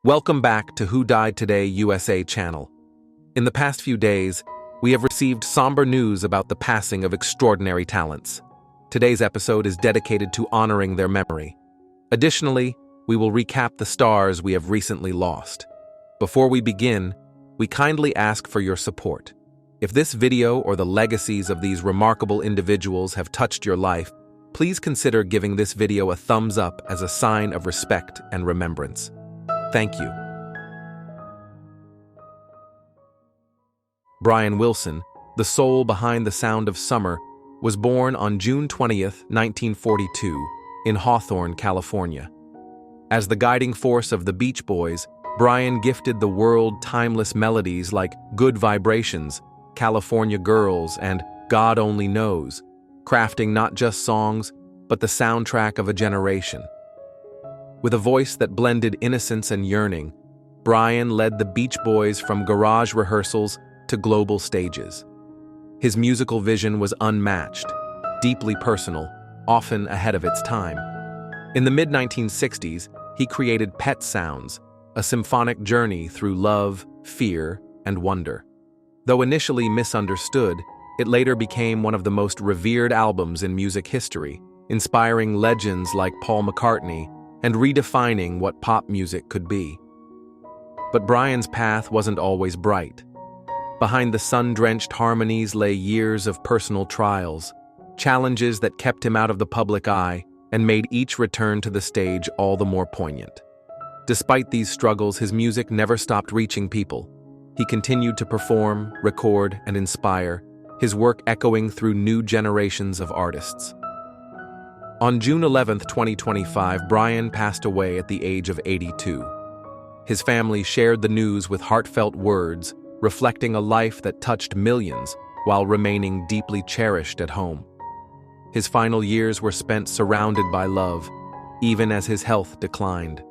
Welcome back to Who Died Today USA channel. In the past few days, we have received somber news about the passing of extraordinary talents. Today's episode is dedicated to honoring their memory. Additionally, we will recap the stars we have recently lost. Before we begin, we kindly ask for your support. If this video or the legacies of these remarkable individuals have touched your life, please consider giving this video a thumbs up as a sign of respect and remembrance. Thank you. Brian Wilson, the soul behind the sound of summer, was born on June 20th, 1942, in Hawthorne, California. As the guiding force of the Beach Boys, Brian gifted the world timeless melodies like Good Vibrations, California Girls, and God Only Knows, crafting not just songs, but the soundtrack of a generation. With a voice that blended innocence and yearning, Brian led the Beach Boys from garage rehearsals to global stages. His musical vision was unmatched, deeply personal, often ahead of its time. In the mid-1960s, he created Pet Sounds, a symphonic journey through love, fear, and wonder. Though initially misunderstood, it later became one of the most revered albums in music history, inspiring legends like Paul McCartney and redefining what pop music could be. But Brian's path wasn't always bright. Behind the sun-drenched harmonies lay years of personal trials, challenges that kept him out of the public eye and made each return to the stage all the more poignant. Despite these struggles, his music never stopped reaching people. He continued to perform, record, and inspire, his work echoing through new generations of artists. On June 11, 2025, Brian passed away at the age of 82. His family shared the news with heartfelt words, reflecting a life that touched millions while remaining deeply cherished at home. His final years were spent surrounded by love, even as his health declined.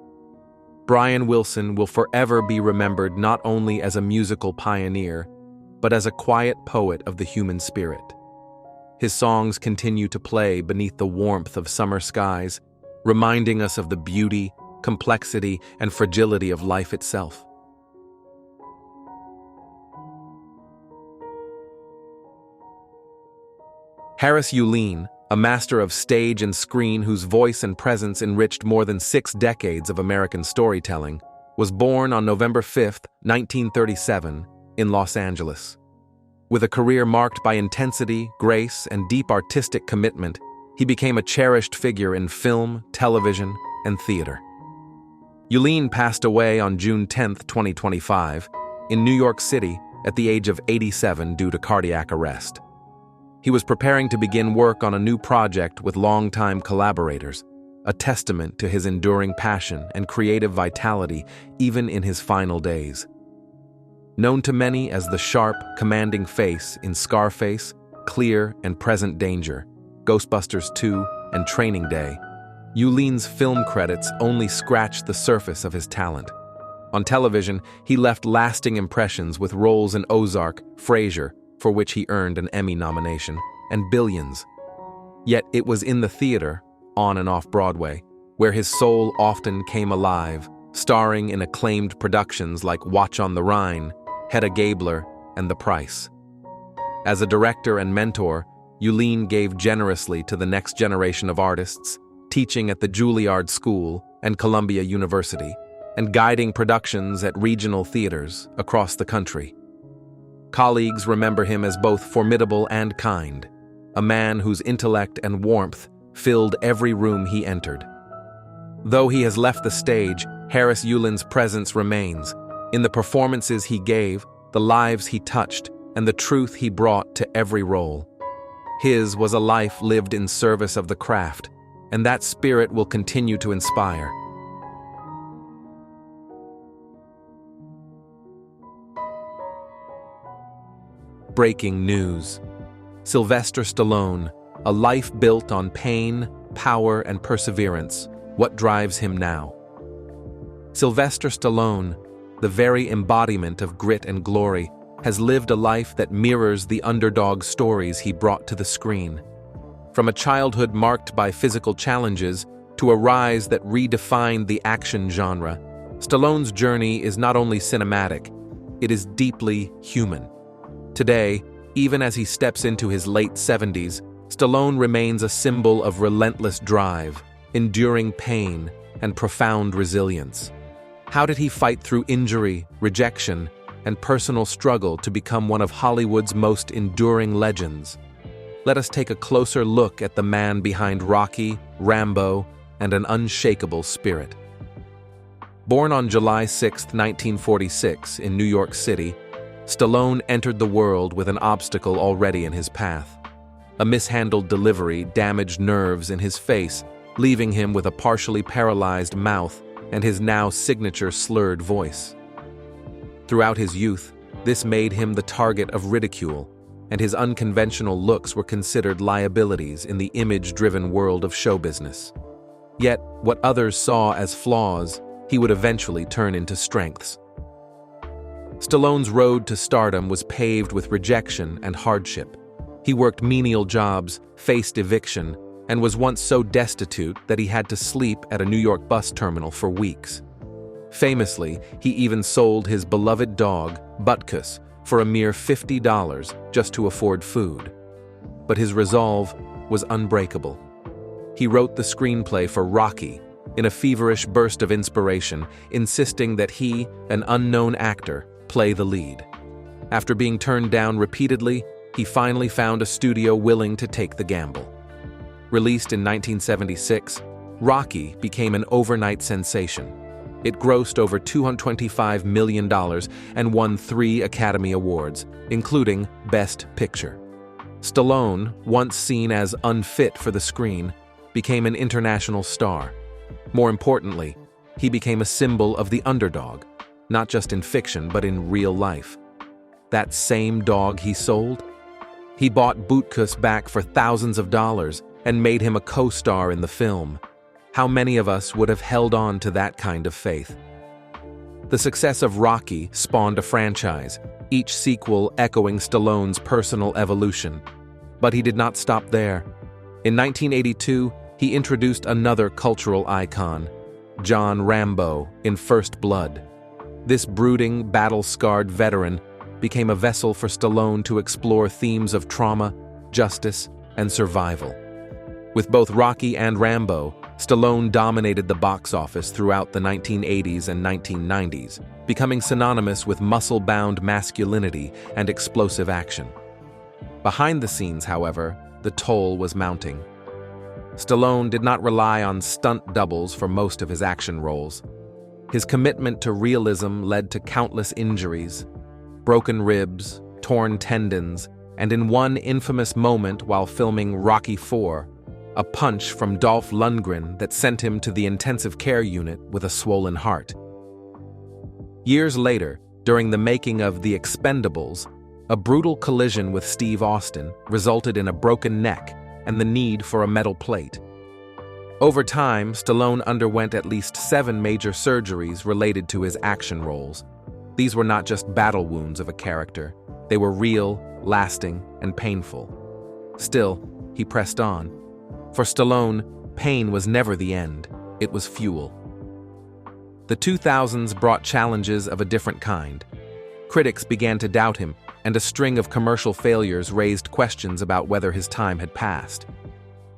Brian Wilson will forever be remembered not only as a musical pioneer, but as a quiet poet of the human spirit. His songs continue to play beneath the warmth of summer skies, reminding us of the beauty, complexity, and fragility of life itself. Harris Yulin, a master of stage and screen whose voice and presence enriched more than 6 decades of American storytelling, was born on November 5, 1937, in Los Angeles. With a career marked by intensity, grace, and deep artistic commitment, he became a cherished figure in film, television, and theater. Yulin passed away on June 10, 2025, in New York City at the age of 87 due to cardiac arrest. He was preparing to begin work on a new project with longtime collaborators, a testament to his enduring passion and creative vitality even in his final days. Known to many as the sharp, commanding face in Scarface, Clear and Present Danger, Ghostbusters II, and Training Day, Yulin's film credits only scratched the surface of his talent. On television, he left lasting impressions with roles in Ozark, Frasier, for which he earned an Emmy nomination, and Billions. Yet it was in the theater, on and off Broadway, where his soul often came alive, starring in acclaimed productions like Watch on the Rhine, Hedda Gabler, and The Price. As a director and mentor, Yulin gave generously to the next generation of artists, teaching at the Juilliard School and Columbia University, and guiding productions at regional theaters across the country. Colleagues remember him as both formidable and kind, a man whose intellect and warmth filled every room he entered. Though he has left the stage, Harris Yulin's presence remains, in the performances he gave, the lives he touched, and the truth he brought to every role. His was a life lived in service of the craft, and that spirit will continue to inspire. Breaking news. Sylvester Stallone, a life built on pain, power, and perseverance. What drives him now? Sylvester Stallone, the very embodiment of grit and glory, has lived a life that mirrors the underdog stories he brought to the screen. From a childhood marked by physical challenges to a rise that redefined the action genre, Stallone's journey is not only cinematic, it is deeply human. Today, even as he steps into his late 70s, Stallone remains a symbol of relentless drive, enduring pain, and profound resilience. How did he fight through injury, rejection, and personal struggle to become one of Hollywood's most enduring legends? Let us take a closer look at the man behind Rocky, Rambo, and an unshakable spirit. Born on July 6, 1946, in New York City, Stallone entered the world with an obstacle already in his path. A mishandled delivery damaged nerves in his face, leaving him with a partially paralyzed mouth and his now signature slurred voice. Throughout his youth, this made him the target of ridicule, and his unconventional looks were considered liabilities in the image-driven world of show business. Yet, what others saw as flaws, he would eventually turn into strengths. Stallone's road to stardom was paved with rejection and hardship. He worked menial jobs, faced eviction, and was once so destitute that he had to sleep at a New York bus terminal for weeks. Famously, he even sold his beloved dog, Butkus, for a mere $50 just to afford food. But his resolve was unbreakable. He wrote the screenplay for Rocky in a feverish burst of inspiration, insisting that he, an unknown actor, play the lead. After being turned down repeatedly, he finally found a studio willing to take the gamble. Released in 1976, Rocky became an overnight sensation. It grossed over $225 million and won 3 Academy Awards, including Best Picture. Stallone, once seen as unfit for the screen, became an international star. More importantly, he became a symbol of the underdog, not just in fiction but in real life. That same dog he sold? He bought Butkus back for thousands of dollars and made him a co-star in the film. How many of us would have held on to that kind of faith? The success of Rocky spawned a franchise, each sequel echoing Stallone's personal evolution. But he did not stop there. In 1982, he introduced another cultural icon, John Rambo in First Blood. This brooding, battle-scarred veteran became a vessel for Stallone to explore themes of trauma, justice, and survival. With both Rocky and Rambo, Stallone dominated the box office throughout the 1980s and 1990s, becoming synonymous with muscle-bound masculinity and explosive action. Behind the scenes, however, the toll was mounting. Stallone did not rely on stunt doubles for most of his action roles. His commitment to realism led to countless injuries, broken ribs, torn tendons, and in one infamous moment while filming Rocky IV, a punch from Dolph Lundgren that sent him to the intensive care unit with a swollen heart. Years later, during the making of The Expendables, a brutal collision with Steve Austin resulted in a broken neck and the need for a metal plate. Over time, Stallone underwent at least 7 major surgeries related to his action roles. These were not just battle wounds of a character. They were real, lasting, and painful. Still, he pressed on. For Stallone, pain was never the end. It was fuel. The 2000s brought challenges of a different kind. Critics began to doubt him, and a string of commercial failures raised questions about whether his time had passed.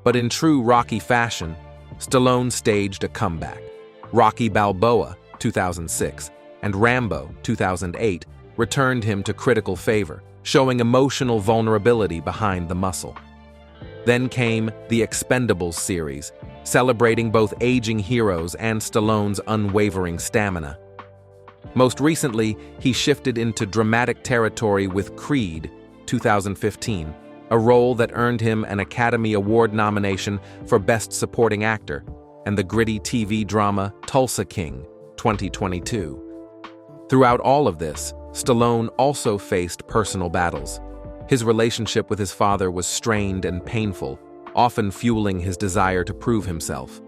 But in true Rocky fashion, Stallone staged a comeback. Rocky Balboa, 2006, and Rambo, 2008, returned him to critical favor, showing emotional vulnerability behind the muscle. Then came the Expendables series, celebrating both aging heroes and Stallone's unwavering stamina. Most recently, he shifted into dramatic territory with Creed, 2015, a role that earned him an Academy Award nomination for Best Supporting Actor, and the gritty TV drama Tulsa King, 2022. Throughout all of this, Stallone also faced personal battles. His relationship with his father was strained and painful, often fueling his desire to prove himself.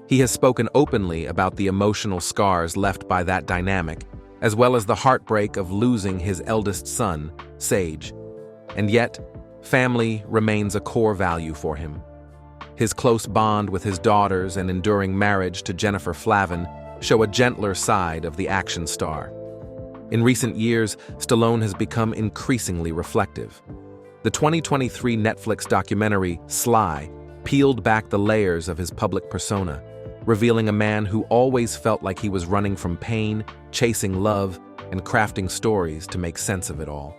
He has spoken openly about the emotional scars left by that dynamic, as well as the heartbreak of losing his eldest son, Sage. And yet, family remains a core value for him. His close bond with his daughters and enduring marriage to Jennifer Flavin show a gentler side of the action star. In recent years, Stallone has become increasingly reflective. The 2023 Netflix documentary, Sly, peeled back the layers of his public persona, revealing a man who always felt like he was running from pain, chasing love, and crafting stories to make sense of it all.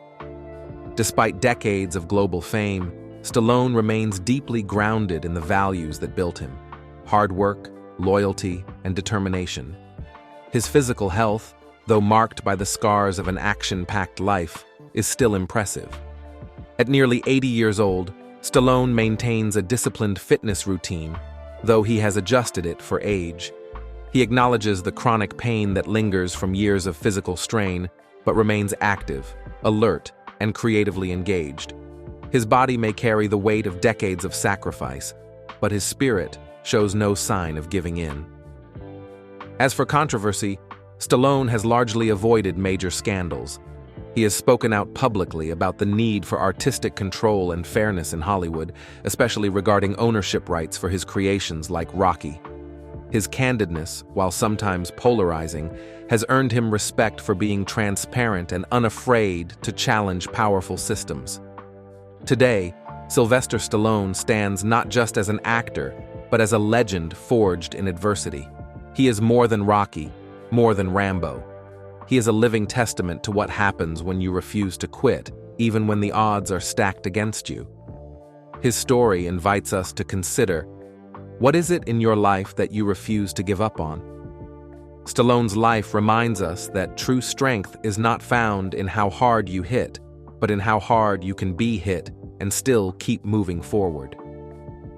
Despite decades of global fame, Stallone remains deeply grounded in the values that built him: hard work, loyalty, and determination. His physical health, though marked by the scars of an action-packed life, is still impressive. At nearly 80 years old, Stallone maintains a disciplined fitness routine, though he has adjusted it for age. He acknowledges the chronic pain that lingers from years of physical strain, but remains active, alert, and creatively engaged. His body may carry the weight of decades of sacrifice, but his spirit shows no sign of giving in. As for controversy, Stallone has largely avoided major scandals. He has spoken out publicly about the need for artistic control and fairness in Hollywood, especially regarding ownership rights for his creations like Rocky. His candidness, while sometimes polarizing, has earned him respect for being transparent and unafraid to challenge powerful systems. Today, Sylvester Stallone stands not just as an actor, but as a legend forged in adversity. He is more than Rocky, more than Rambo. He is a living testament to what happens when you refuse to quit, even when the odds are stacked against you. His story invites us to consider, what is it in your life that you refuse to give up on? Stallone's life reminds us that true strength is not found in how hard you hit, but in how hard you can be hit and still keep moving forward.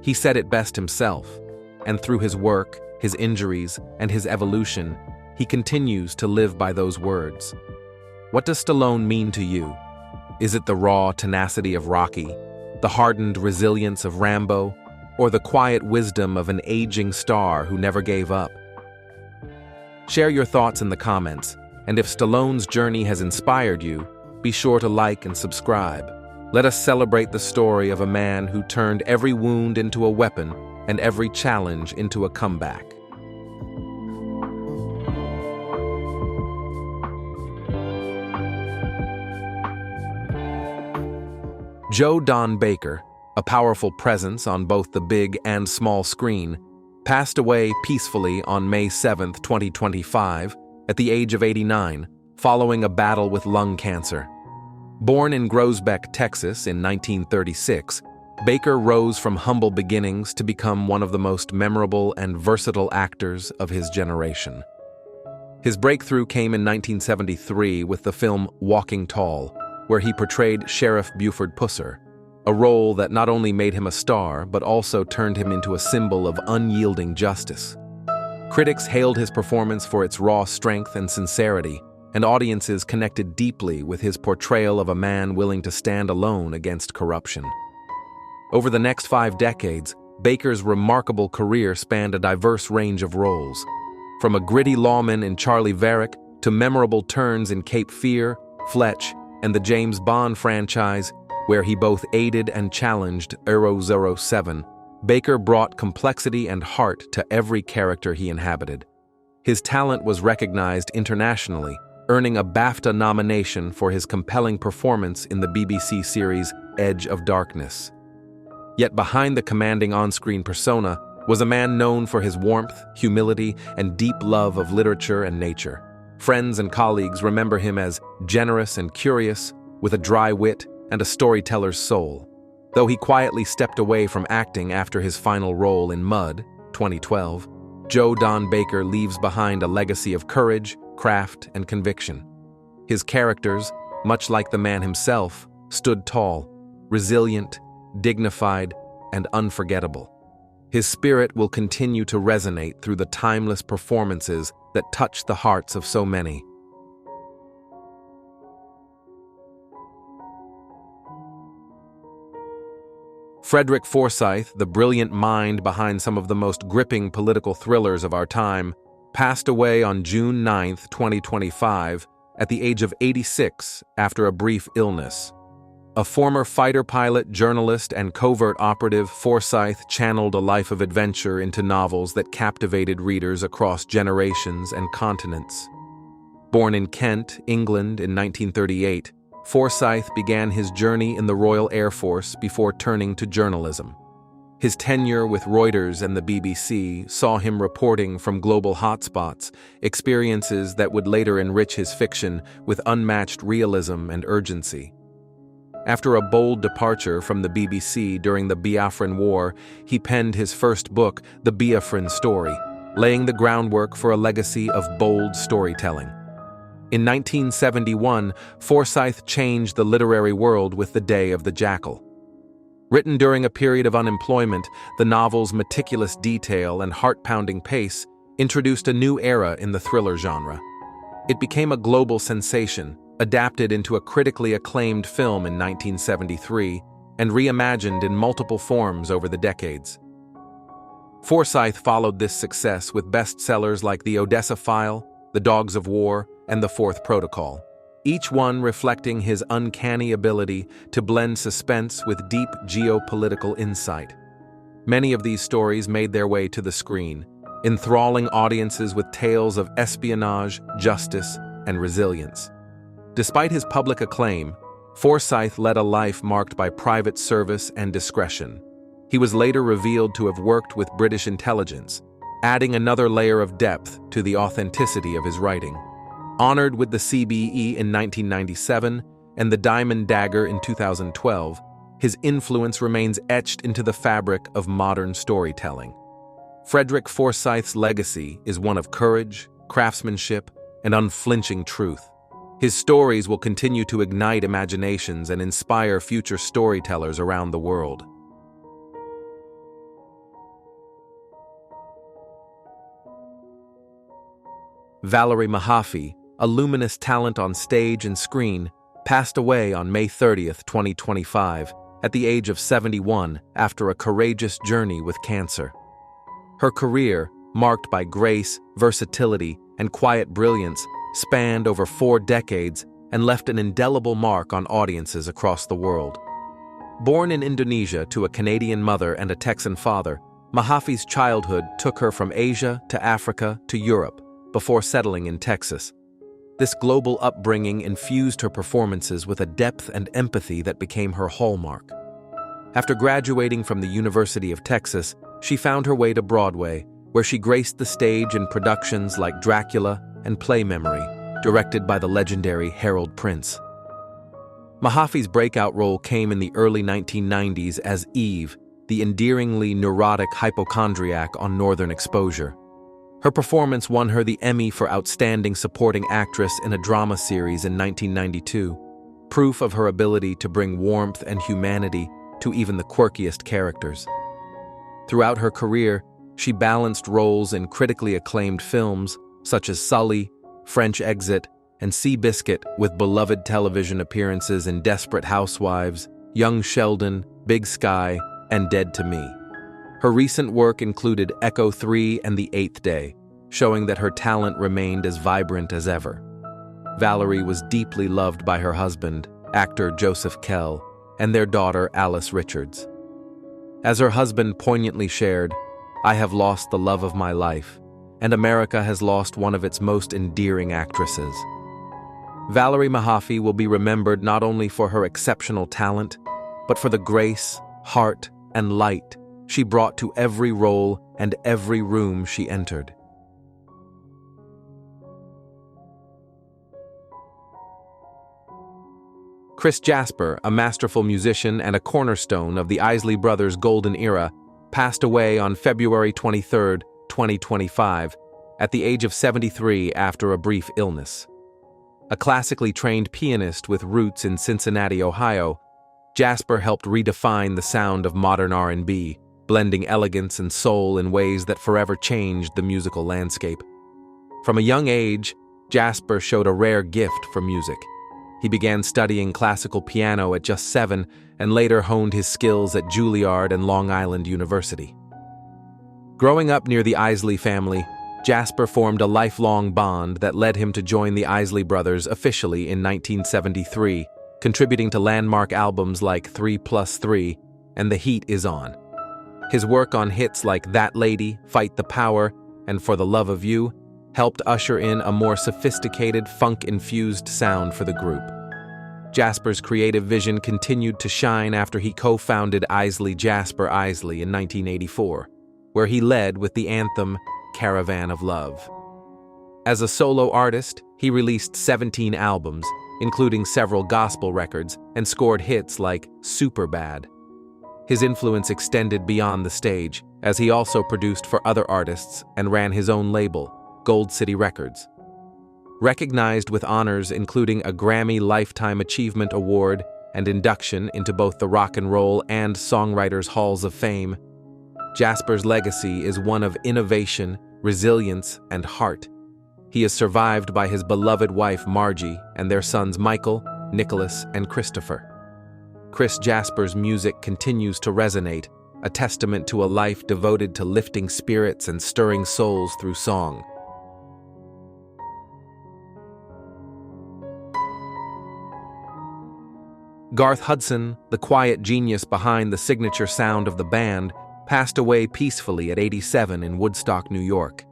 He said it best himself, and through his work, his injuries, and his evolution, he continues to live by those words. What does Stallone mean to you? Is it the raw tenacity of Rocky, the hardened resilience of Rambo, or the quiet wisdom of an aging star who never gave up? Share your thoughts in the comments, and if Stallone's journey has inspired you, be sure to like and subscribe. Let us celebrate the story of a man who turned every wound into a weapon and every challenge into a comeback. Joe Don Baker, a powerful presence on both the big and small screen, passed away peacefully on May 7, 2025, at the age of 89, following a battle with lung cancer. Born in Groesbeck, Texas in 1936, Baker rose from humble beginnings to become one of the most memorable and versatile actors of his generation. His breakthrough came in 1973 with the film Walking Tall, where he portrayed Sheriff Buford Pusser, a role that not only made him a star but also turned him into a symbol of unyielding justice. Critics hailed his performance for its raw strength and sincerity, and audiences connected deeply with his portrayal of a man willing to stand alone against corruption. Over the next 5 decades, Baker's remarkable career spanned a diverse range of roles, from a gritty lawman in Charlie Varick to memorable turns in Cape Fear, Fletch, and the James Bond franchise, where he both aided and challenged 007. Baker brought complexity and heart to every character he inhabited. His talent was recognized internationally, earning a BAFTA nomination for his compelling performance in the BBC series Edge of Darkness. Yet behind the commanding on-screen persona was a man known for his warmth, humility, and deep love of literature and nature. Friends and colleagues remember him as generous and curious, with a dry wit and a storyteller's soul. Though he quietly stepped away from acting after his final role in Mud, 2012, Joe Don Baker leaves behind a legacy of courage, craft, and conviction. His characters, much like the man himself, stood tall, resilient, dignified, and unforgettable. His spirit will continue to resonate through the timeless performances that touch the hearts of so many. Frederick Foresight, the brilliant mind behind some of the most gripping political thrillers of our time, passed away on June 9, 2025, at the age of 86 after a brief illness. A former fighter pilot, journalist, and covert operative, Forsyth channeled a life of adventure into novels that captivated readers across generations and continents. Born in Kent, England in 1938, Forsyth began his journey in the Royal Air Force before turning to journalism. His tenure with Reuters and the BBC saw him reporting from global hotspots, experiences that would later enrich his fiction with unmatched realism and urgency. After a bold departure from the BBC during the Biafran War, he penned his first book, The Biafran Story, laying the groundwork for a legacy of bold storytelling. In 1971, Forsyth changed the literary world with The Day of the Jackal. Written during a period of unemployment, the novel's meticulous detail and heart-pounding pace introduced a new era in the thriller genre. It became a global sensation, adapted into a critically acclaimed film in 1973, and reimagined in multiple forms over the decades. Forsyth followed this success with bestsellers like The Odessa File, The Dogs of War, and The Fourth Protocol, each one reflecting his uncanny ability to blend suspense with deep geopolitical insight. Many of these stories made their way to the screen, enthralling audiences with tales of espionage, justice, and resilience. Despite his public acclaim, Forsyth led a life marked by private service and discretion. He was later revealed to have worked with British intelligence, adding another layer of depth to the authenticity of his writing. Honored with the CBE in 1997 and the Diamond Dagger in 2012, his influence remains etched into the fabric of modern storytelling. Frederick Forsyth's legacy is one of courage, craftsmanship, and unflinching truth. His stories will continue to ignite imaginations and inspire future storytellers around the world. Valerie Mahavei, a luminous talent on stage and screen, passed away on May 30, 2025, at the age of 71 after a courageous journey with cancer. Her career, marked by grace, versatility, and quiet brilliance, spanned over 4 decades and left an indelible mark on audiences across the world. Born in Indonesia to a Canadian mother and a Texan father, Mahavei's childhood took her from Asia to Africa to Europe before settling in Texas. This global upbringing infused her performances with a depth and empathy that became her hallmark. After graduating from the University of Texas, she found her way to Broadway, where she graced the stage in productions like Dracula and Play Memory, directed by the legendary Harold Prince. Mahavei's breakout role came in the early 1990s as Eve, the endearingly neurotic hypochondriac on Northern Exposure. Her performance won her the Emmy for Outstanding Supporting Actress in a Drama Series in 1992, proof of her ability to bring warmth and humanity to even the quirkiest characters. Throughout her career, she balanced roles in critically acclaimed films such as Sully, French Exit, and Seabiscuit, with beloved television appearances in Desperate Housewives, Young Sheldon, Big Sky, and Dead to Me. Her recent work included Echo 3 and The Eighth Day, showing that her talent remained as vibrant as ever. Valerie was deeply loved by her husband, actor Joseph Kell, and their daughter Alice Richards. As her husband poignantly shared, "I have lost the love of my life, and America has lost one of its most endearing actresses." Valerie Mahavei will be remembered not only for her exceptional talent, but for the grace, heart, and light she brought to every role and every room she entered. Chris Jasper, a masterful musician and a cornerstone of the Isley Brothers' golden era, passed away on February 23, 2025, at the age of 73 after a brief illness. A classically trained pianist with roots in Cincinnati, Ohio, Jasper helped redefine the sound of modern R&B, blending elegance and soul in ways that forever changed the musical landscape. From a young age, Jasper showed a rare gift for music. He began studying classical piano at just 7 and later honed his skills at Juilliard and Long Island University. Growing up near the Isley family, Jasper formed a lifelong bond that led him to join the Isley Brothers officially in 1973, contributing to landmark albums like 3+3 and The Heat Is On. His work on hits like That Lady, Fight the Power, and For the Love of You helped usher in a more sophisticated, funk-infused sound for the group. Jasper's creative vision continued to shine after he co-founded Isley Jasper Isley in 1984, where he led with the anthem Caravan of Love. As a solo artist, he released 17 albums, including several gospel records, and scored hits like Superbad. His influence extended beyond the stage, as he also produced for other artists and ran his own label, Gold City Records. Recognized with honors including a Grammy Lifetime Achievement Award and induction into both the Rock and Roll and Songwriters Halls of Fame, Jasper's legacy is one of innovation, resilience, and heart. He is survived by his beloved wife Margie and their sons Michael, Nicholas, and Christopher. Chris Jasper's music continues to resonate, a testament to a life devoted to lifting spirits and stirring souls through song. Gar Hudson, the quiet genius behind the signature sound of the band, passed away peacefully at 87 in Woodstock, New York.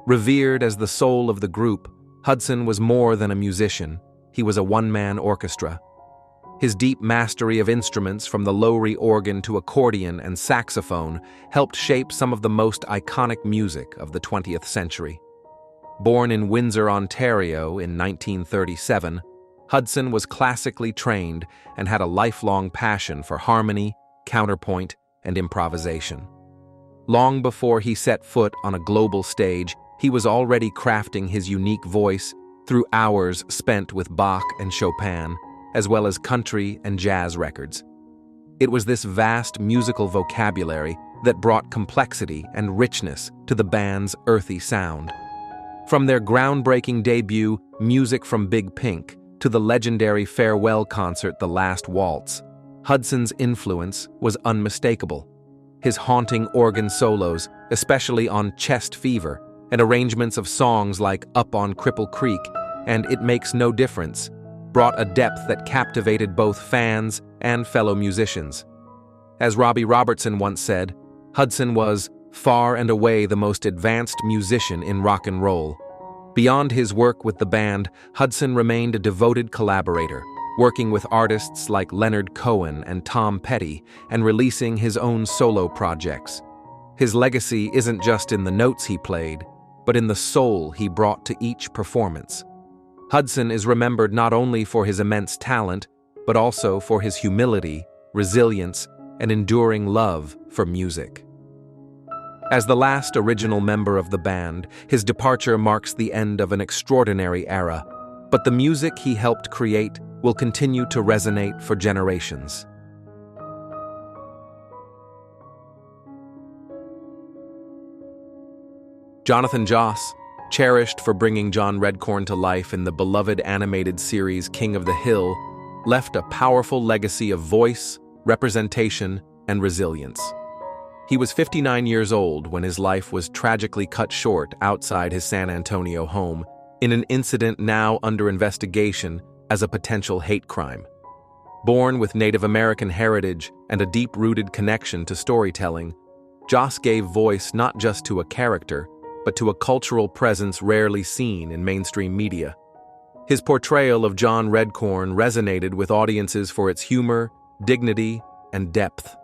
Revered as the soul of the group, Hudson was more than a musician. He was a one-man orchestra. His deep mastery of instruments, from the Lowrey organ to accordion and saxophone, helped shape some of the most iconic music of the 20th century. Born in Windsor, Ontario in 1937, Hudson was classically trained and had a lifelong passion for harmony, counterpoint, and improvisation. Long before he set foot on a global stage, he was already crafting his unique voice through hours spent with Bach and Chopin, as well as country and jazz records. It was this vast musical vocabulary that brought complexity and richness to the band's earthy sound. From their groundbreaking debut, Music from Big Pink, to the legendary farewell concert The Last Waltz, Hudson's influence was unmistakable. His haunting organ solos, especially on Chest Fever, and arrangements of songs like Up on Cripple Creek and It Makes No Difference, brought a depth that captivated both fans and fellow musicians. As Robbie Robertson once said, Hudson was far and away the most advanced musician in rock and roll. Beyond his work with the band, Hudson remained a devoted collaborator, working with artists like Leonard Cohen and Tom Petty and releasing his own solo projects. His legacy isn't just in the notes he played, but in the soul he brought to each performance. Hudson is remembered not only for his immense talent, but also for his humility, resilience, and enduring love for music. As the last original member of the band, his departure marks the end of an extraordinary era, but the music he helped create will continue to resonate for generations. Jonathan Joss, cherished for bringing John Redcorn to life in the beloved animated series King of the Hill, left a powerful legacy of voice, representation, and resilience. He was 59 years old when his life was tragically cut short outside his San Antonio home in an incident now under investigation as a potential hate crime. Born with Native American heritage and a deep-rooted connection to storytelling, Joss gave voice not just to a character, but to a cultural presence rarely seen in mainstream media. His portrayal of John Redcorn resonated with audiences for its humor, dignity, and depth.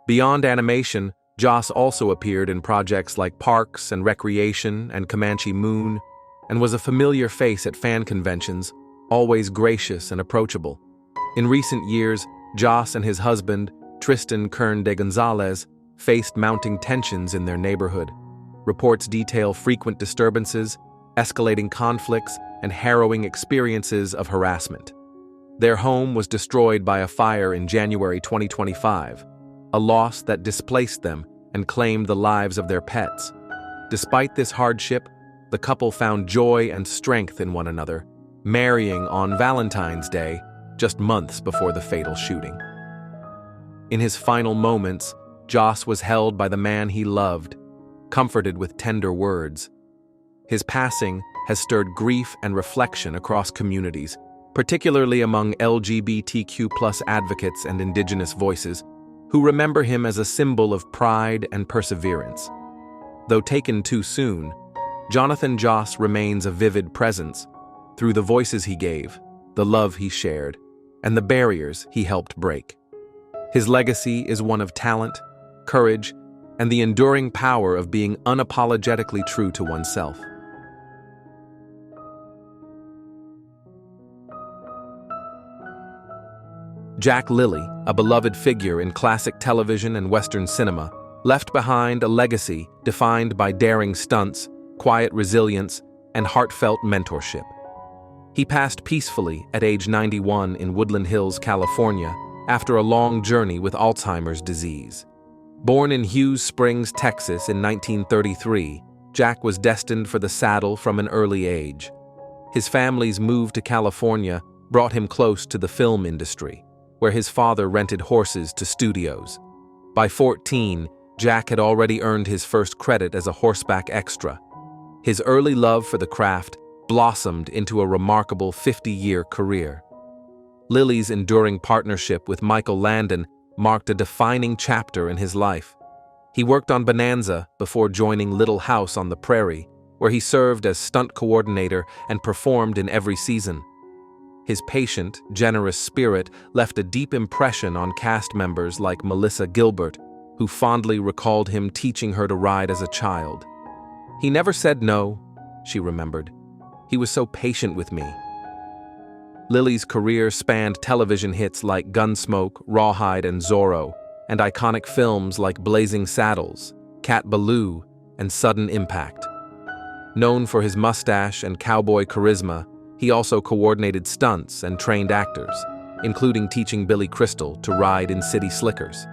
Beyond animation, Joss also appeared in projects like Parks and Recreation and Comanche Moon, and was a familiar face at fan conventions, always gracious and approachable. In recent years, Joss and his husband, Tristan Kern de Gonzalez, faced mounting tensions in their neighborhood. Reports detail frequent disturbances, escalating conflicts, and harrowing experiences of harassment. Their home was destroyed by a fire in January 2025, a loss that displaced them and claimed the lives of their pets. Despite this hardship, the couple found joy and strength in one another, marrying on Valentine's Day, just months before the fatal shooting. In his final moments, Joss was held by the man he loved, comforted with tender words. His passing has stirred grief and reflection across communities, particularly among LGBTQ+ advocates and indigenous voices, who remember him as a symbol of pride and perseverance. Though taken too soon, Jonathan Joss remains a vivid presence through the voices he gave, the love he shared, and the barriers he helped break. His legacy is one of talent, courage, and the enduring power of being unapologetically true to oneself. Jack Lilly, a beloved figure in classic television and Western cinema, left behind a legacy defined by daring stunts, quiet resilience, and heartfelt mentorship. He passed peacefully at age 91 in Woodland Hills, California, after a long journey with Alzheimer's disease. Born in Hughes Springs, Texas in 1933, Jack was destined for the saddle from an early age. His family's move to California brought him close to the film industry, where his father rented horses to studios. By 14, Jack had already earned his first credit as a horseback extra. His early love for the craft blossomed into a remarkable 50-year career. Lilly's enduring partnership with Michael Landon marked a defining chapter in his life. He worked on Bonanza before joining Little House on the Prairie, where he served as stunt coordinator and performed in every season. His patient, generous spirit left a deep impression on cast members like Melissa Gilbert, who fondly recalled him teaching her to ride as a child. "He never said no," she remembered. "He was so patient with me." Lilly's career spanned television hits like Gunsmoke, Rawhide, and Zorro, and iconic films like Blazing Saddles, Cat Ballou, and Sudden Impact. Known for his mustache and cowboy charisma, he also coordinated stunts and trained actors, including teaching Billy Crystal to ride in city slickers.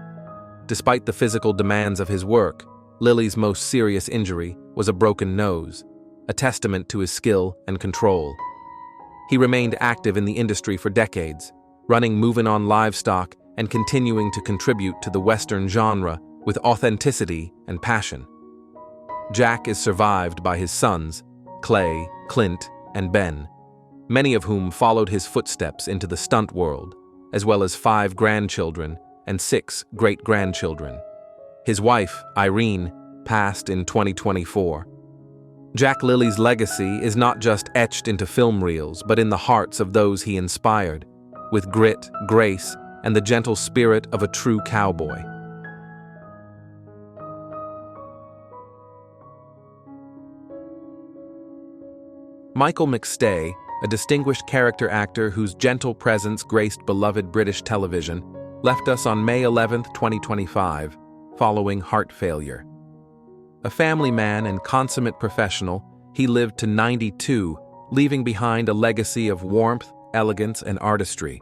Despite the physical demands of his work, Lilly's most serious injury was a broken nose, a testament to his skill and control. He remained active in the industry for decades, running Movin' On Livestock and continuing to contribute to the Western genre with authenticity and passion. Jack is survived by his sons, Clay, Clint, and Ben, many of whom followed his footsteps into the stunt world, as well as 5 grandchildren and 6 great-grandchildren. His wife, Irene, passed in 2024. Jack Lilly's legacy is not just etched into film reels, but in the hearts of those he inspired, with grit, grace, and the gentle spirit of a true cowboy. Michael McStay, a distinguished character actor whose gentle presence graced beloved British television, left us on May 11, 2025, following heart failure. A family man and consummate professional, he lived to 92, leaving behind a legacy of warmth, elegance, and artistry.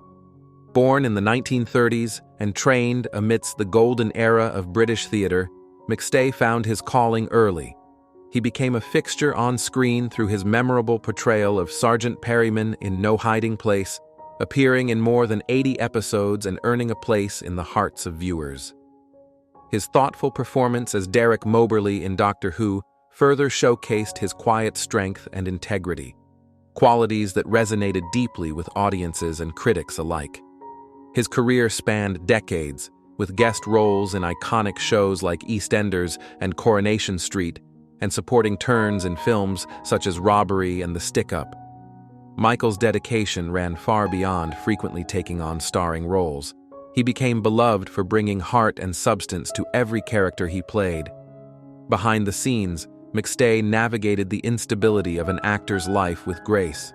Born in the 1930s and trained amidst the golden era of British theater, McStay found his calling early. He became a fixture on screen through his memorable portrayal of Sergeant Perryman in No Hiding Place, appearing in more than 80 episodes and earning a place in the hearts of viewers. His thoughtful performance as Derek Moberly in Doctor Who further showcased his quiet strength and integrity, qualities that resonated deeply with audiences and critics alike. His career spanned decades, with guest roles in iconic shows like EastEnders and Coronation Street, and supporting turns in films such as Robbery and The Stick-Up. Michael's dedication ran far beyond frequently taking on starring roles. He became beloved for bringing heart and substance to every character he played. Behind the scenes, McStay navigated the instability of an actor's life with grace.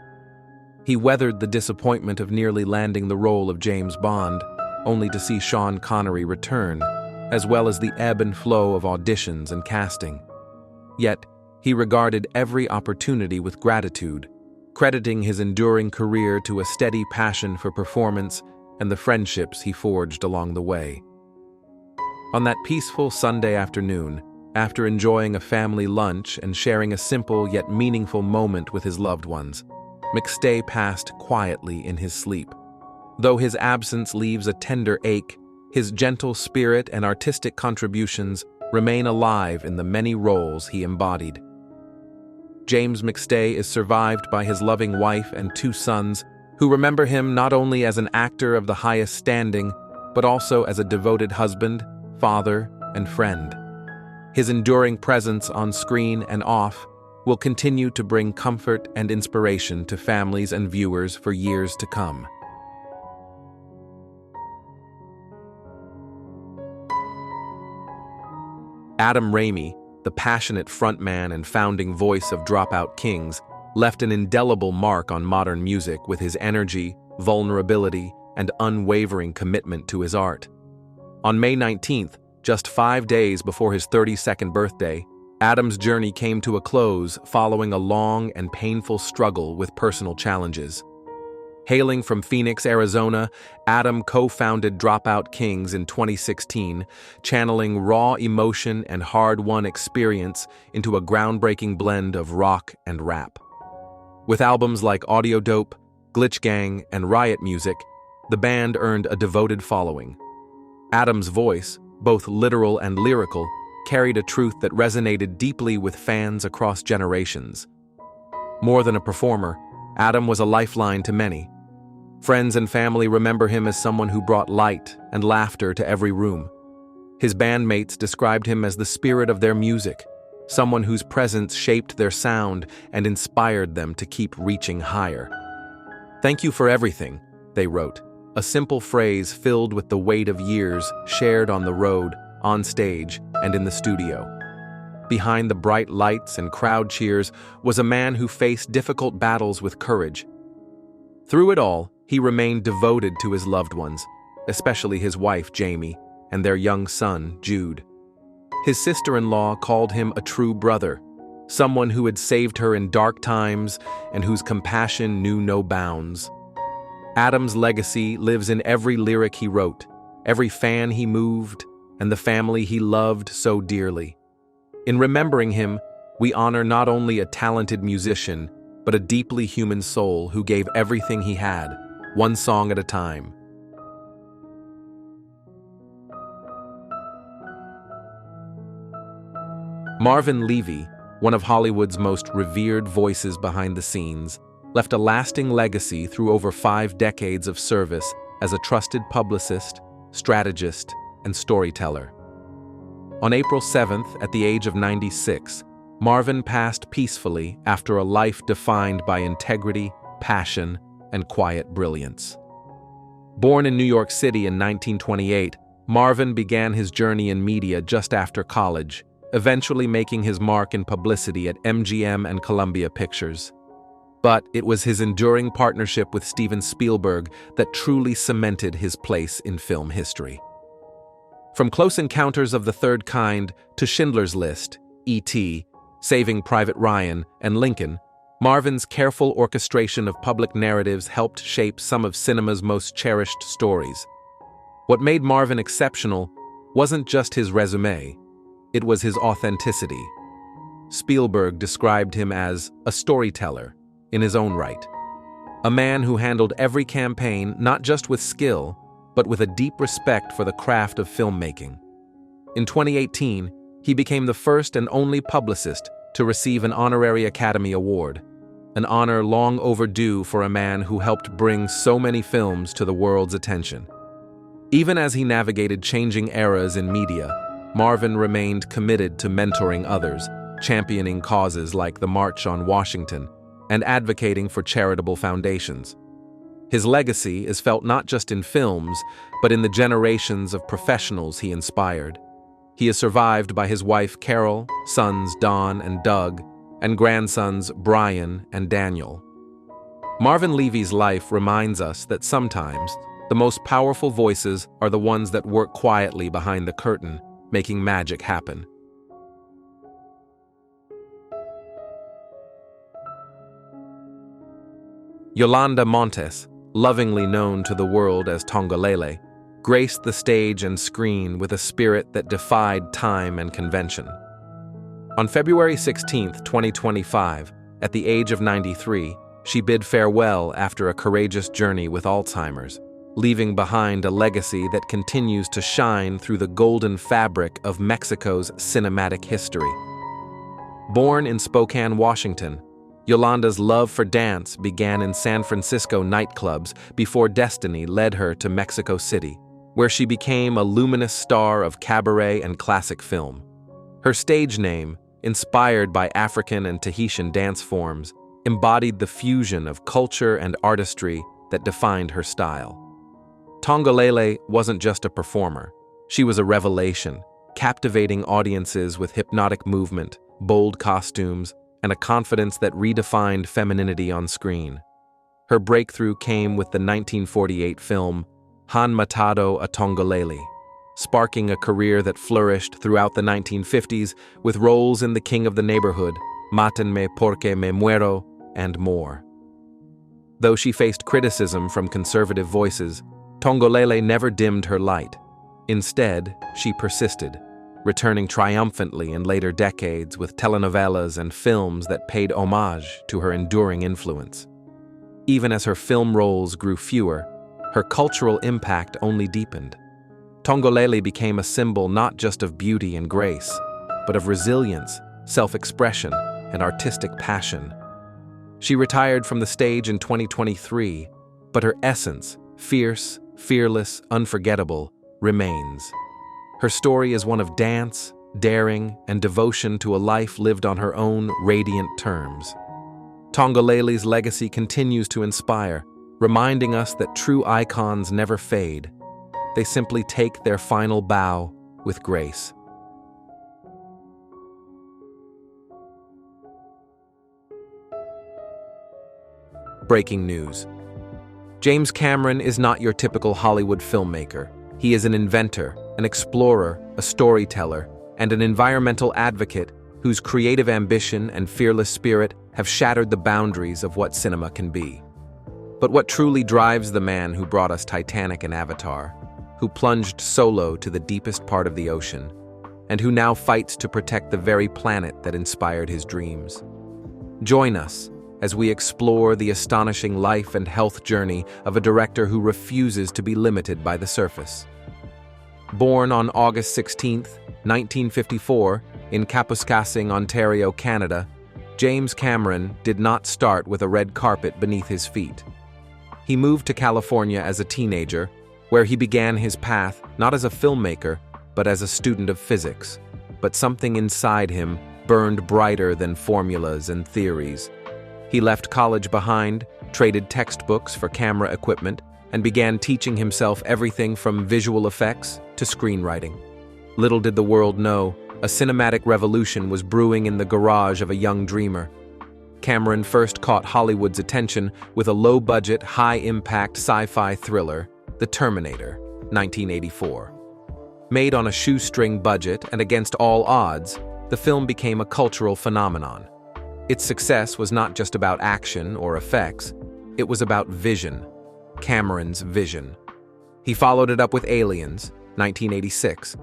He weathered the disappointment of nearly landing the role of James Bond, only to see Sean Connery return, as well as the ebb and flow of auditions and casting. Yet, he regarded every opportunity with gratitude, crediting his enduring career to a steady passion for performance and the friendships he forged along the way. On that peaceful Sunday afternoon, after enjoying a family lunch and sharing a simple yet meaningful moment with his loved ones, McStay passed quietly in his sleep. Though his absence leaves a tender ache, his gentle spirit and artistic contributions remain alive in the many roles he embodied. James McStay is survived by his loving wife and 2 sons, who remember him not only as an actor of the highest standing, but also as a devoted husband, father, and friend. His enduring presence on screen and off will continue to bring comfort and inspiration to families and viewers for years to come. Adam Ramey, the passionate frontman and founding voice of Dropout Kings, left an indelible mark on modern music with his energy, vulnerability, and unwavering commitment to his art. On May 19th, just 5 days before his 32nd birthday, Adam's journey came to a close following a long and painful struggle with personal challenges. Hailing from Phoenix, Arizona, Adam co-founded Dropout Kings in 2016, channeling raw emotion and hard-won experience into a groundbreaking blend of rock and rap. With albums like Audio Dope, Glitch Gang, and Riot Music, the band earned a devoted following. Adam's voice, both literal and lyrical, carried a truth that resonated deeply with fans across generations. More than a performer, Adam was a lifeline to many. Friends and family remember him as someone who brought light and laughter to every room. His bandmates described him as the spirit of their music, someone whose presence shaped their sound and inspired them to keep reaching higher. "Thank you for everything," they wrote, a simple phrase filled with the weight of years shared on the road, on stage, and in the studio. Behind the bright lights and crowd cheers was a man who faced difficult battles with courage. Through it all, he remained devoted to his loved ones, especially his wife, Jamie, and their young son, Jude. His sister-in-law called him a true brother, someone who had saved her in dark times and whose compassion knew no bounds. Adam's legacy lives in every lyric he wrote, every fan he moved, and the family he loved so dearly. In remembering him, we honor not only a talented musician, but a deeply human soul who gave everything he had, one song at a time. Marvin Levy, one of Hollywood's most revered voices behind the scenes, left a lasting legacy through over 5 decades of service as a trusted publicist, strategist, and storyteller. On April 7th, at the age of 96, Marvin passed peacefully after a life defined by integrity, passion, and quiet brilliance. Born in New York City in 1928, Marvin began his journey in media just after college, eventually making his mark in publicity at MGM and Columbia Pictures. But it was his enduring partnership with Steven Spielberg that truly cemented his place in film history. From Close Encounters of the Third Kind to Schindler's List, E.T., Saving Private Ryan, and Lincoln, Marvin's careful orchestration of public narratives helped shape some of cinema's most cherished stories. What made Marvin exceptional wasn't just his resume, it was his authenticity. Spielberg described him as a storyteller in his own right, a man who handled every campaign not just with skill, but with a deep respect for the craft of filmmaking. In 2018, he became the first and only publicist to receive an honorary Academy Award, an honor long overdue for a man who helped bring so many films to the world's attention. Even as he navigated changing eras in media, Marvin remained committed to mentoring others, championing causes like the March on Washington, and advocating for charitable foundations. His legacy is felt not just in films, but in the generations of professionals he inspired. He is survived by his wife Carol, sons Don and Doug, and grandsons Brian and Daniel. Marvin Levy's life reminds us that sometimes the most powerful voices are the ones that work quietly behind the curtain, making magic happen. Yolanda Montes, lovingly known to the world as Tongolele, graced the stage and screen with a spirit that defied time and convention. On February 16, 2025, at the age of 93, she bid farewell after a courageous journey with Alzheimer's, leaving behind a legacy that continues to shine through the golden fabric of Mexico's cinematic history. Born in Spokane, Washington, Yolanda's love for dance began in San Francisco nightclubs before destiny led her to Mexico City, where she became a luminous star of cabaret and classic film. Her stage name, inspired by African and Tahitian dance forms, embodied the fusion of culture and artistry that defined her style. Tongolele wasn't just a performer. She was a revelation, captivating audiences with hypnotic movement, bold costumes, and a confidence that redefined femininity on screen. Her breakthrough came with the 1948 film Han Matado a Tongolele, sparking a career that flourished throughout the 1950s with roles in The King of the Neighborhood, Mátenme porque me muero, and more. Though she faced criticism from conservative voices, Tongolele never dimmed her light. Instead, she persisted, returning triumphantly in later decades with telenovelas and films that paid homage to her enduring influence. Even as her film roles grew fewer, her cultural impact only deepened. Tongolele became a symbol not just of beauty and grace, but of resilience, self-expression, and artistic passion. She retired from the stage in 2023, but her essence, fierce, fearless, unforgettable, remains. Her story is one of dance, daring, and devotion to a life lived on her own radiant terms. Tongolele's legacy continues to inspire, reminding us that true icons never fade. They simply take their final bow with grace. Breaking news. James Cameron is not your typical Hollywood filmmaker. He is an inventor, an explorer, a storyteller, and an environmental advocate whose creative ambition and fearless spirit have shattered the boundaries of what cinema can be. But what truly drives the man who brought us Titanic and Avatar, who plunged solo to the deepest part of the ocean, and who now fights to protect the very planet that inspired his dreams? Join us as we explore the astonishing life and health journey of a director who refuses to be limited by the surface. Born on August 16, 1954, in Kapuskasing, Ontario, Canada, James Cameron did not start with a red carpet beneath his feet. He moved to California as a teenager, where he began his path not as a filmmaker, but as a student of physics. But something inside him burned brighter than formulas and theories. He left college behind, traded textbooks for camera equipment, and began teaching himself everything from visual effects to screenwriting. Little did the world know, a cinematic revolution was brewing in the garage of a young dreamer. Cameron first caught Hollywood's attention with a low-budget, high-impact sci-fi thriller, The Terminator, 1984. Made on a shoestring budget and against all odds, the film became a cultural phenomenon. Its success was not just about action or effects, it was about vision, Cameron's vision. He followed it up with Aliens, 1986,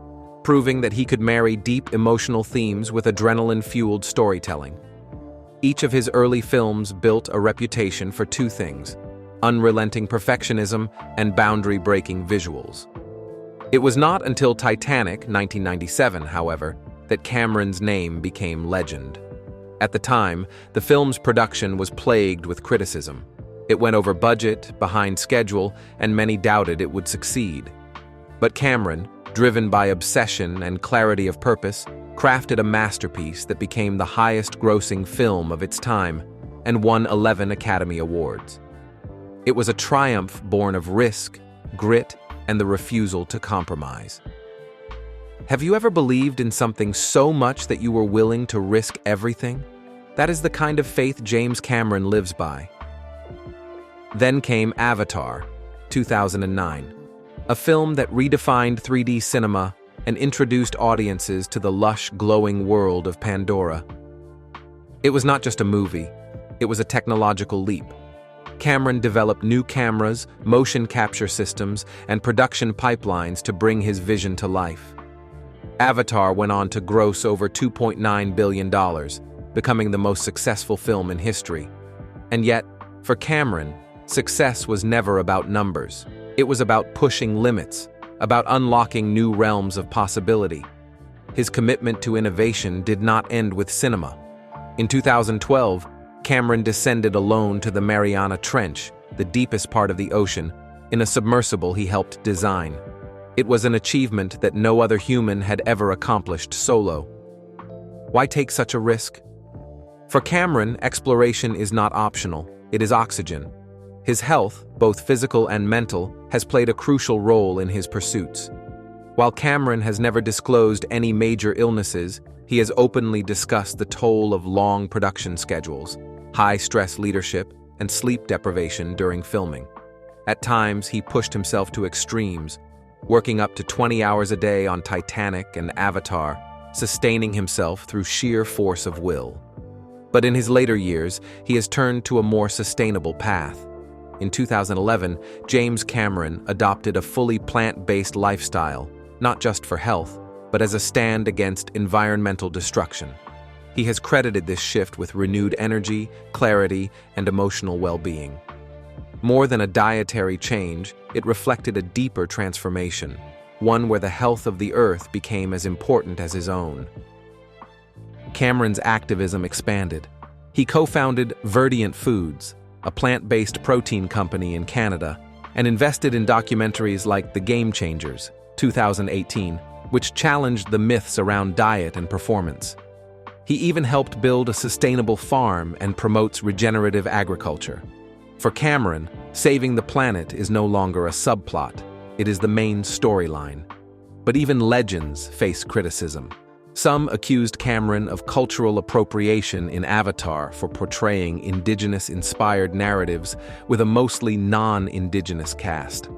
proving that he could marry deep emotional themes with adrenaline-fueled storytelling. Each of his early films built a reputation for two things: unrelenting perfectionism and boundary-breaking visuals. It was not until Titanic, 1997, however, that Cameron's name became legend. At the time, the film's production was plagued with criticism. It went over budget, behind schedule, and many doubted it would succeed. But Cameron, driven by obsession and clarity of purpose, crafted a masterpiece that became the highest-grossing film of its time and won 11 Academy Awards. It was a triumph born of risk, grit, and the refusal to compromise. Have you ever believed in something so much that you were willing to risk everything? That is the kind of faith James Cameron lives by. Then came Avatar, 2009, a film that redefined 3D cinema and introduced audiences to the lush, glowing world of Pandora. It was not just a movie, it was a technological leap. Cameron developed new cameras, motion capture systems, and production pipelines to bring his vision to life. Avatar went on to gross over $2.9 billion, becoming the most successful film in history. And yet, for Cameron, success was never about numbers. It was about pushing limits, about unlocking new realms of possibility. His commitment to innovation did not end with cinema. In 2012, Cameron descended alone to the Mariana Trench, the deepest part of the ocean, in a submersible he helped design. It was an achievement that no other human had ever accomplished solo. Why take such a risk? For Cameron, exploration is not optional, it is oxygen. His health, both physical and mental, has played a crucial role in his pursuits. While Cameron has never disclosed any major illnesses, he has openly discussed the toll of long production schedules, high-stress leadership, and sleep deprivation during filming. At times, he pushed himself to extremes, working up to 20 hours a day on Titanic and Avatar, sustaining himself through sheer force of will. But in his later years, he has turned to a more sustainable path. In 2011, James Cameron adopted a fully plant-based lifestyle, not just for health, but as a stand against environmental destruction. He has credited this shift with renewed energy, clarity, and emotional well-being. More than a dietary change, it reflected a deeper transformation, one where the health of the earth became as important as his own. Cameron's activism expanded. He co-founded Verdient Foods, a plant-based protein company in Canada, and invested in documentaries like The Game Changers, 2018, which challenged the myths around diet and performance. He even helped build a sustainable farm and promotes regenerative agriculture. For Cameron, saving the planet is no longer a subplot, it is the main storyline. But even legends face criticism. Some accused Cameron of cultural appropriation in Avatar for portraying indigenous-inspired narratives with a mostly non-indigenous cast.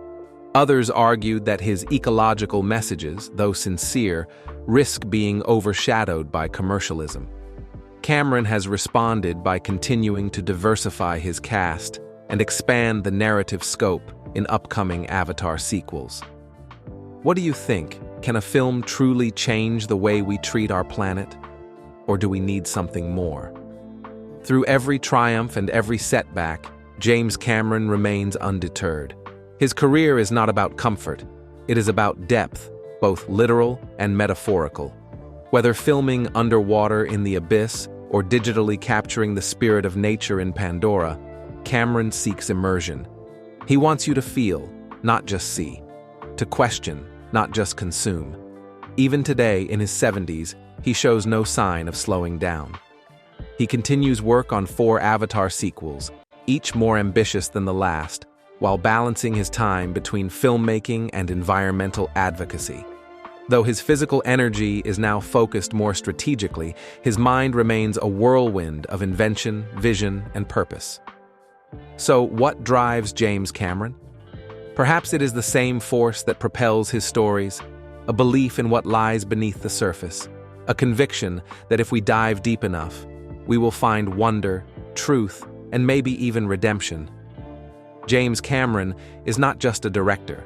Others argued that his ecological messages, though sincere, risk being overshadowed by commercialism. Cameron has responded by continuing to diversify his cast and expand the narrative scope in upcoming Avatar sequels. What do you think? Can a film truly change the way we treat our planet? Or do we need something more? Through every triumph and every setback, James Cameron remains undeterred. His career is not about comfort, it is about depth, both literal and metaphorical. Whether filming underwater in the abyss or digitally capturing the spirit of nature in Pandora, Cameron seeks immersion. He wants you to feel, not just see, to question, not just consume. Even today, in his 70s, he shows no sign of slowing down. He continues work on 4 Avatar sequels, each more ambitious than the last, while balancing his time between filmmaking and environmental advocacy. Though his physical energy is now focused more strategically, his mind remains a whirlwind of invention, vision, and purpose. So, what drives James Cameron? Perhaps it is the same force that propels his stories, a belief in what lies beneath the surface, a conviction that if we dive deep enough, we will find wonder, truth, and maybe even redemption. James Cameron is not just a director.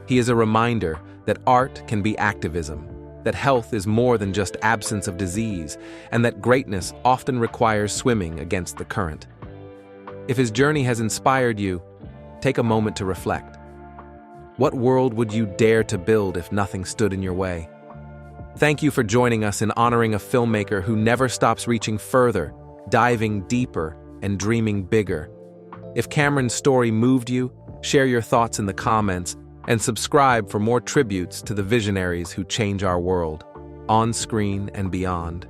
He is a reminder that art can be activism, that health is more than just absence of disease, and that greatness often requires swimming against the current. If his journey has inspired you, take a moment to reflect. What world would you dare to build if nothing stood in your way? Thank you for joining us in honoring a filmmaker who never stops reaching further, diving deeper, and dreaming bigger. If Cameron's story moved you, share your thoughts in the comments and subscribe for more tributes to the visionaries who change our world, on screen and beyond.